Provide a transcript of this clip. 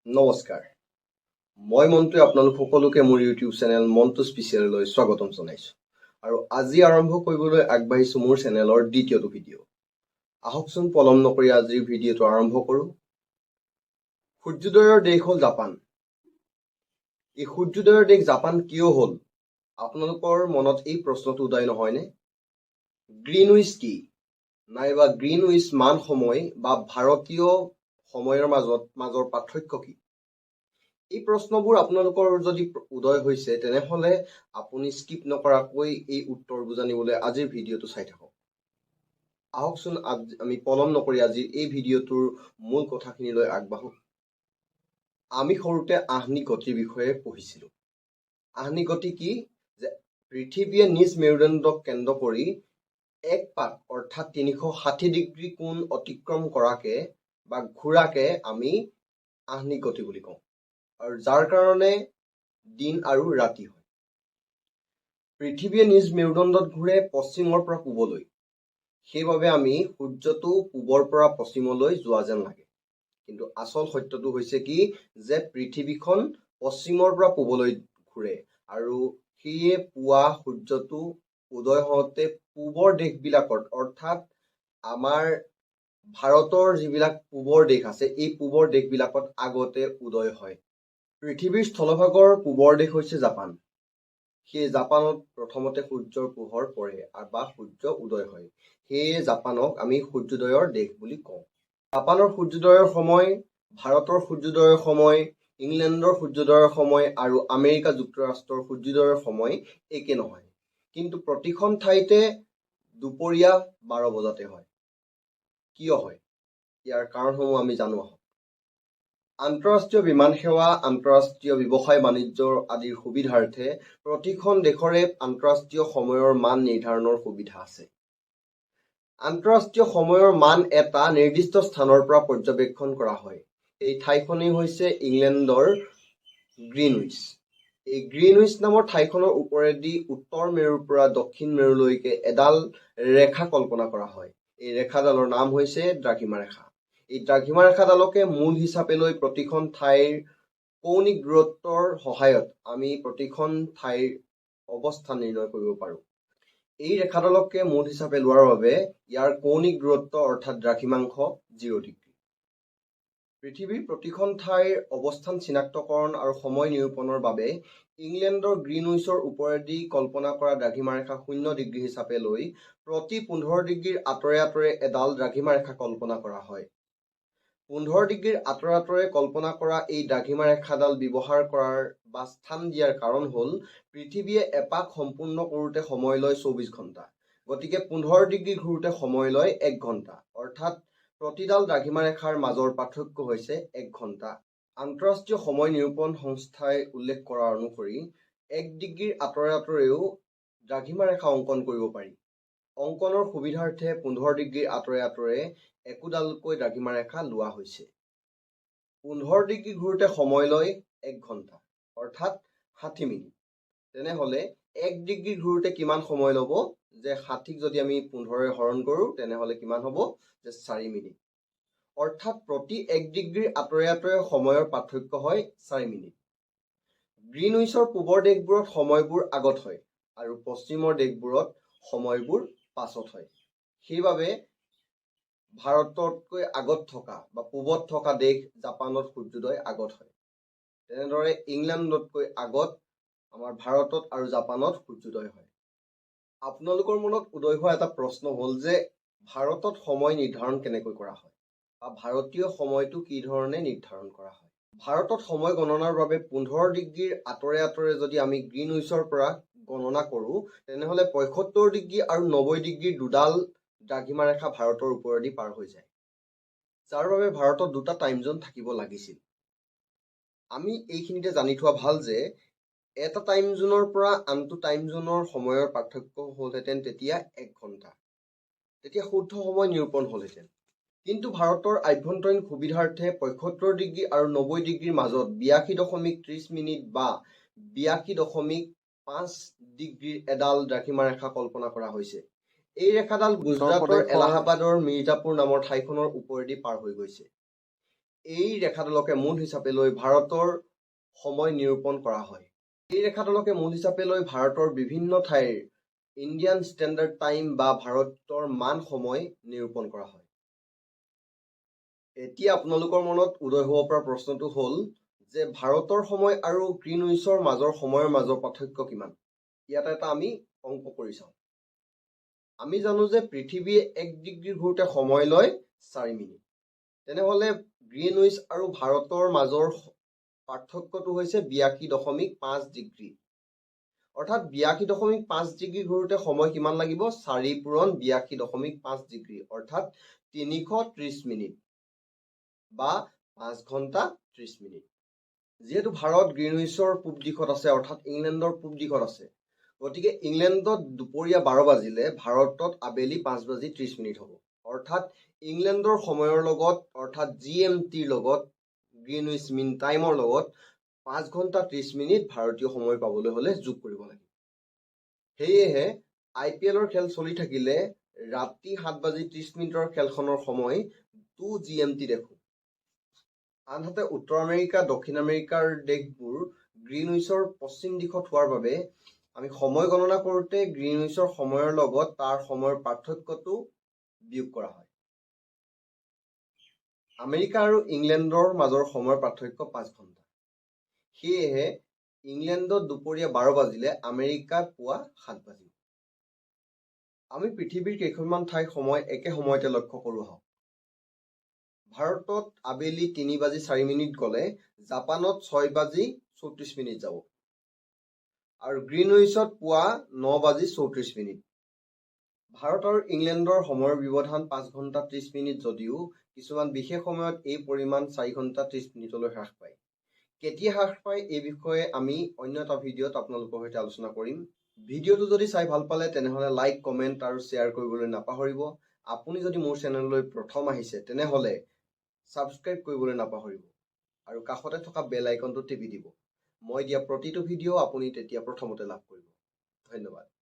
নমস্কাৰ, মই মন্তুৱে আপোনালোক সকলোকে মোৰ ইউটিউব চেনেল মন্টু স্পেচিয়েললৈ স্বাগতম জনাইছোঁ। আৰু আজি আৰম্ভ কৰিবলৈ আগবাঢ়িছোঁ মোৰ চেনেলৰ দ্বিতীয়টো ভিডিঅ'। আহকচোন পলম নকৰি আজিৰ ভিডিঅ'টো আৰম্ভ কৰোঁ। সূৰ্যোদয়ৰ দেশ হ'ল জাপান। এই সূৰ্যোদয়ৰ দেশ জাপান কিয় হ'ল? আপোনালোকৰ মনত এই প্ৰশ্নটো উদয় নহয়নে? গ্ৰীণ উইচ কি? নাইবা গ্ৰীণ উইচ মান সময় বা ভাৰতীয় সময়ৰ মাজৰ পাৰ্থক্য কি? এই প্ৰশ্নবোৰ আপোনালোকৰ যদি উদয় হৈছে তেনেহলে আপুনি স্কিপ নকৰাকৈ এই উত্তৰবোৰ জানিবলৈ আজিৰ ভিডিঅ'টো চাই থাকক। আহকচোন আমি পলম নকৰি আজিৰ এই ভিডিঅ'টোৰ মূল কথাখিনিলৈ আগবাঢ়ো। আমি সৰুতে আহ্নিক গতিৰ বিষয়ে পঢ়িছিলোঁ। আহ্নিক গতি কি? যে পৃথিৱীয়ে নিজ মেৰুদণ্ডক কেন্দ্ৰ কৰি এক পাক অৰ্থাৎ 360 ডিগ্ৰী কোণ অতিক্ৰম কৰাকে বা ঘূৰাকে আমি আহ্নিক গতি বুলি কওঁ, আৰু যাৰ কাৰণে দিন আৰু ৰাতি হয়। পৃথিৱীয়ে নিজ মেৰুদণ্ডত ঘূৰে পশ্চিমৰ পৰা পূবলৈ, সেইবাবে আমি সূৰ্যটো পূবৰ পৰা পশ্চিমলৈ যোৱা যেন লাগে। কিন্তু আচল সত্যটো হৈছে কি যে পৃথিৱীখন পশ্চিমৰ পৰা পূবলৈ ঘূৰে, আৰু সেয়ে পুৱা সূৰ্যটো উদয় হওঁতে পূবৰ দেশবিলাকত অৰ্থাৎ আমাৰ ভাৰতৰ যিবিলাক পূবৰ দেশ আছে এই পূবৰ দেশবিলাকত আগতে উদয় হয়। পৃথিৱীৰ স্থলভাগৰ পূবৰ দেশ হৈছে জাপান। সেই জাপানত প্ৰথমতে সূৰ্যৰ পোহৰ পৰে বা সূৰ্য উদয় হয়। সেয়ে জাপানক আমি সূৰ্যোদয়ৰ দেশ বুলি কওঁ। জাপানৰ সূৰ্যোদয়ৰ সময়, ভাৰতৰ সূৰ্যোদয়ৰ সময়, ইংলেণ্ডৰ সূৰ্যোদয়ৰ সময় আৰু আমেৰিকা যুক্তৰাষ্ট্ৰৰ সূৰ্যোদয়ৰ সময় একে নহয়। কিন্তু প্ৰতিখন ঠাইতে দুপৰীয়া 12 বজাতে হয়। কিয় হয়? ইয়াৰ কাৰণসমূহ আমি জানো আহক। আন্তঃৰাষ্ট্ৰীয় বিমান সেৱা, আন্তঃৰাষ্ট্ৰীয় ব্যৱসায় বাণিজ্য আদিৰ সুবিধাৰ্থে প্ৰতিখন দেশৰে আন্তঃৰাষ্ট্ৰীয় সময়ৰ মান নিৰ্ধাৰণৰ সুবিধা আছে। আন্তঃৰাষ্ট্ৰীয় সময়ৰ মান এটা নিৰ্দিষ্ট স্থানৰ পৰা পৰ্যবেক্ষণ কৰা হয়। এই ঠাইখনেই হৈছে ইংলেণ্ডৰ গ্ৰীণউইচ। এই গ্ৰীণউইচ নামৰ ঠাইখনৰ ওপৰেদি উত্তৰ মেৰুৰ পৰা দক্ষিণ মেৰুলৈকে এডাল ৰেখা কল্পনা কৰা হয়। এই ৰেখাডালৰ নাম হৈছে দ্ৰাঘিমা ৰেখা। এই দ্ৰাঘিমা ৰেখাডালকে মূল হিচাপে লৈ প্ৰতিখন ঠাইৰ কৌণিক দূৰত্বৰ সহায়ত আমি প্ৰতিখন ঠাইৰ অৱস্থান নিৰ্ণয় কৰিব পাৰোঁ। এই ৰেখাডালকে মূল হিচাপে লোৱাৰ বাবে ইয়াৰ কৌণিক দূৰত্ব অৰ্থাৎ দ্ৰাঘিমাংশ 0 ডিগ্ৰী। পৃথিৱীৰ প্ৰতিখন ঠাইৰ অৱস্থান চিনাক্তকৰণ আৰু সময় নিৰূপণৰ বাবে ইংলেণ্ডৰ গ্ৰীণউইচৰ ওপৰেদি কল্পনা কৰা দ্ৰাঘিমা ৰেখা 0 ডিগ্ৰী হিচাপে লৈ প্ৰতি 15 ডিগ্ৰীৰ আঁতৰে আঁতৰে এডাল দ্ৰাঘিমা ৰেখা কল্পনা কৰা হয়। 15 ডিগ্ৰীৰ আঁতৰে আঁতৰে কল্পনা কৰা এই দ্ৰাঘিমা ৰেখাডাল ব্যৱহাৰ কৰাৰ বা স্থান দিয়াৰ কাৰণ হ'ল পৃথিৱীয়ে এপাক সম্পূৰ্ণ কৰোঁতে সময় লয় 24 ঘণ্টা। গতিকে 15 ডিগ্ৰী ঘূৰোতে সময় লয় 1 ঘণ্টা, অৰ্থাৎ প্ৰতিডাল দ্ৰাঘিমা ৰেখাৰ মাজৰ পাৰ্থক্য হৈছে 1 ঘণ্টা। আন্তঃৰাষ্ট্ৰীয় সময় নিৰূপণ সংস্থাই উল্লেখ কৰা অনুসৰি 1 ডিগ্ৰীৰ আঁতৰে আঁতৰেও দ্ৰাঘিমা ৰেখা অংকন কৰিব পাৰি। অংকনৰ সুবিধাৰ্থে 15 ডিগ্ৰীৰ আঁতৰে আঁতৰে একোডালকৈ দ্ৰাঘিমা ৰেখা লোৱা হৈছে। 15 ডিগ্ৰী ঘূৰোতে সময় লয় 1 ঘণ্টা, অৰ্থাৎ 60 মিনিট। তেনেহলে 1 ডিগ্ৰী ঘূৰোতে কিমান সময় ল'ব? যে 60ক যদি আমি 15ৰে হৰণ কৰোঁ তেনেহলে কিমান হ'ব? যে 4 মিনিট। অৰ্থাৎ প্ৰতি 1 ডিগ্ৰীৰ আঁতৰে আঁতৰে সময়ৰ পাৰ্থক্য হয় 4 মিনিট। গ্ৰীণউইচৰ পূবৰ দেশবোৰত সময়বোৰ আগত হয় আৰু পশ্চিমৰ দেশবোৰত সময়বোৰ পাছত হয়। সেইবাবে ভাৰততকৈ আগত থকা বা পূবত থকা দেশ জাপানত সূৰ্যোদয় আগত হয়। তেনেদৰে ইংলেণ্ডতকৈ আগত আমাৰ ভাৰতত আৰু জাপানত সূৰ্যোদয় হয়। আপোনালোকৰ মনত উদয় হোৱা এটা প্ৰশ্ন হ'ল যে ভাৰতত সময় নিৰ্ধাৰণ কেনেকৈ কৰা হয় বা ভাৰতীয় সময়টো কি ধৰণে নিৰ্ধাৰণ কৰা হয়। ভাৰতত সময় গণনাৰ বাবে 15 ডিগ্ৰীৰ আঁতৰে আঁতৰে যদি আমি গ্ৰীণউইচৰ পৰা গণনা কৰোঁ তেনেহলে 75 ডিগ্ৰী আৰু 90 ডিগ্ৰীৰ দুডাল দ্ৰাঘিমা ৰেখা ভাৰতৰ ওপৰেদি পাৰ হৈ যায়, যাৰ বাবে ভাৰতত দুটা টাইম জোন থাকিব লাগিছিল। আমি এইখিনিতে জানি থোৱা ভাল যে এটা টাইম জোনৰ পৰা আনটো টাইম জোনৰ সময়ৰ পাৰ্থক্য হ'লহেঁতেন তেতিয়া 1 ঘণ্টা, তেতিয়া শুদ্ধ সময় নিৰূপণ হ'লহেঁতেন। কিন্তু ভাৰতৰ আভ্যন্তৰীণ সুবিধাৰ্থে 75 ডিগ্ৰী আৰু 90 ডিগ্ৰীৰ মাজত 82.30 মিনিট বা 82.5 ডিগ্ৰীৰ এডাল দ্ৰাঘিমা ৰেখা কল্পনা কৰা হৈছে। এই ৰেখাডাল গুজৰাটৰ এলাহাবাদৰ মিৰ্জাপুৰ নামৰ ঠাইখনৰ ওপৰেদি পাৰ হৈ গৈছে। এই ৰেখাডালকে মূল হিচাপে লৈ ভাৰতৰ সময় নিৰূপণ কৰা হয়। এই ৰেখাডালকে মূল হিচাপে লৈ ভাৰতৰ বিভিন্ন ঠাইৰ ইণ্ডিয়ান ষ্টেণ্ডাৰ্ড টাইম বা ভাৰতৰ মান সময় নিৰূপণ কৰা হয়। এতিয়া আপোনালোকৰ মনত উদয় হ'ব পৰা প্ৰশ্নটো হ'ল যে ভাৰতৰ সময় আৰু গ্ৰীণউইচৰ মাজৰ সময়ৰ মাজৰ পাৰ্থক্য কিমান? ইয়াত এটা আমি অংক কৰি চাওঁ। আমি জানো যে পৃথিৱীয়ে 1 ডিগ্ৰী ঘূৰোতে সময় লয় 4 মিনিট। তেনেহ'লে গ্ৰীণউইচ আৰু ভাৰতৰ মাজৰ পাৰ্থক্যটো হৈছে 82.5 ডিগ্ৰী। অৰ্থাৎ 82.5 ডিগ্ৰী ঘূৰোতে সময় কিমান লাগিব? 4 পূৰণ 82.5 ডিগ্ৰী অৰ্থাৎ 330 মিনিট বা 5 ঘণ্টা 30 মিনিট। যিহেতু ভাৰত গ্ৰীণউইচৰ পূব দিশত আছে অৰ্থাৎ ইংলেণ্ডৰ পূব দিশত আছে, গতিকে ইংলেণ্ডত দুপৰীয়া 12 বাজিলে ভাৰতত আবেলি 5:30 হ'ব। অৰ্থাৎ ইংলেণ্ডৰ সময়ৰ লগত অৰ্থাৎ GMTৰ লগত গ্ৰীণউইচ মিন টাইমৰ লগত 5 ঘণ্টা 30 মিনিট ভাৰতীয় সময় পাবলৈ হ'লে যোগ কৰিব লাগিব। সেয়েহে IPLৰ খেল চলি থাকিলে ৰাতি 7:30 খেলখনৰ সময় 2 GMT দেখোঁ। আনহাতে উত্তৰ আমেৰিকা, দক্ষিণ আমেৰিকাৰ দেশবোৰ গ্ৰীণউইচৰ পশ্চিম দিশত হোৱাৰ বাবে আমি সময় গণনা কৰোঁতে গ্ৰীণউইচৰ সময়ৰ লগত তাৰ সময়ৰ পাৰ্থক্যটো বিয়োগ কৰা হয়। আমেৰিকা আৰু ইংলেণ্ডৰ মাজৰ সময়ৰ পাৰ্থক্য 5 ঘণ্টা। সেয়েহে ইংলেণ্ডত দুপৰীয়া 12 বাজিলে আমেৰিকাত পুৱা 7 বাজিব। আমি পৃথিৱীৰ কেইখনমান ঠাইৰ সময় একে সময়তে লক্ষ্য কৰোঁ আহক। ভাৰতত আবেলি 3:04 গ'লে জাপানত 6:34 যাব আৰু গ্ৰীণউইচত পুৱা 9:34। ভাৰত আৰু ইংলেণ্ডৰ সময়ৰ ব্যৱধান 5 ঘণ্টা 30 মিনিট যদিও কিছুমান বিশেষ সময়ত এই পৰিমাণ 4 ঘণ্টা 30 মিনিটলৈ হ্ৰাস পায়। কেতিয়া হ্ৰাস পায় এই বিষয়ে আমি অন্য এটা ভিডিঅ'ত আপোনালোকৰ সৈতে আলোচনা কৰিম। ভিডিঅ'টো যদি চাই ভাল পালে তেনেহ'লে লাইক, কমেণ্ট আৰু শ্বেয়াৰ কৰিবলৈ নাপাহৰিব। আপুনি যদি মোৰ চেনেললৈ প্ৰথম আহিছে তেনেহ'লে ছাবস্ক্ৰাইব কৰিবলৈ নাপাহৰিব আৰু কাষতে থকা বেল আইকনটো টিপি দিব। মই দিয়া প্ৰতিটো ভিডিঅ' আপুনি তেতিয়া প্ৰথমতে লাভ কৰিব। ধন্যবাদ।